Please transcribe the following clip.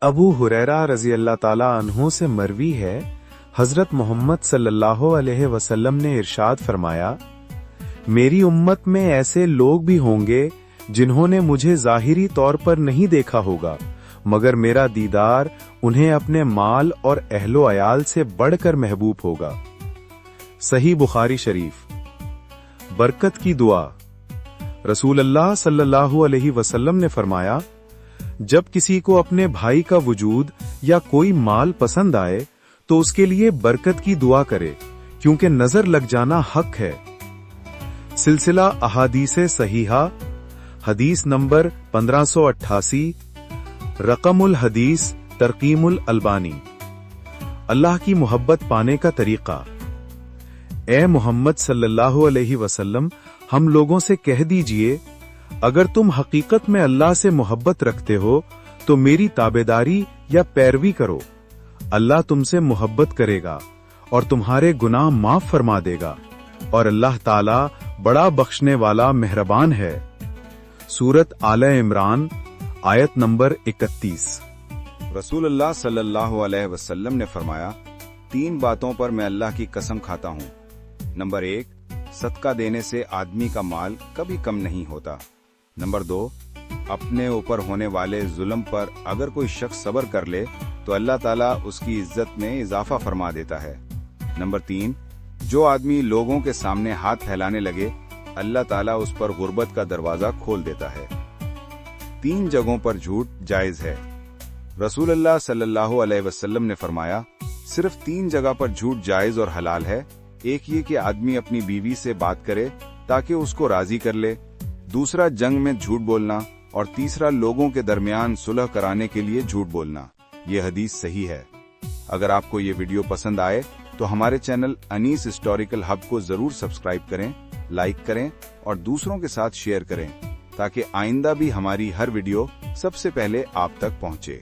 अबू हुरैरा रजी अल्लाह ताला अन्हु से मरवी है, हजरत मोहम्मद सल्लल्लाहु अलैहि वसल्लम ने इरशाद फरमाया, मेरी उम्मत में ऐसे लोग भी होंगे जिन्होंने मुझे ज़ाहिरी तौर पर नहीं देखा होगा, मगर मेरा दीदार उन्हें अपने माल और अहलो अयाल से बढ़कर महबूब होगा। सही बुखारी शरीफ। बरकत की दुआ। रसूल अल्लाह सल्लल्लाहु अलैहि वसल्लम ने फरमाया, जब किसी को अपने भाई का वजूद या कोई माल पसंद आए तो उसके लिए बरकत की दुआ करे, क्योंकि नजर लग जाना हक है। सिलसिला अहादीसे सहीहा, हदीस नंबर 1588, रकमुल हदीस तरकीमुल अलबानी। अल्लाह की मोहब्बत पाने का तरीका। ए मोहम्मद सल्लल्लाहु अलैहि वसल्लम, हम लोगों से कह दीजिए, अगर तुम हकीकत में अल्लाह से मोहब्बत रखते हो तो मेरी ताबेदारी या पैरवी करो। अल्लाह तुमसे मोहब्बत करेगा और तुम्हारे गुनाह माफ फरमा देगा, और अल्लाह ताला बड़ा बख्शने वाला मेहरबान है। सूरत आले इमरान, आयत नंबर 31। रसूलुल्लाह सल्लल्लाहु अलैहि वसल्लम ने फरमाया, 3 बातों पर मैं अल्लाह की कसम खाता हूँ। नंबर 1, सदका देने से आदमी का माल कभी कम नहीं होता। नंबर 2, अपने ऊपर होने वाले जुल्म पर अगर कोई शख्स सब्र कर ले तो अल्लाह ताला उसकी इज्जत में इजाफा फरमा देता है। नंबर 3, जो आदमी लोगों के सामने हाथ फैलाने लगे, अल्लाह ताला उस पर गुर्बत का दरवाजा खोल देता है। 3 जगहों पर झूठ जायज है। रसूलुल्लाह सल्लल्लाहु अलैहि वसल्लम ने फरमाया, सिर्फ 3 जगह पर झूठ जायज और हलाल है। एक ये कि आदमी अपनी बीवी से बात करे ताकि उसको राजी कर ले, दूसरा जंग में झूठ बोलना, और तीसरा लोगों के दरमियान सुलह कराने के लिए झूठ बोलना। ये हदीस सही है। अगर आपको ये वीडियो पसंद आए तो हमारे चैनल अनीस हिस्टोरिकल हब को जरूर सब्सक्राइब करें, लाइक करें और दूसरों के साथ शेयर करें, ताकि आइंदा भी हमारी हर वीडियो सबसे पहले आप तक पहुंचे।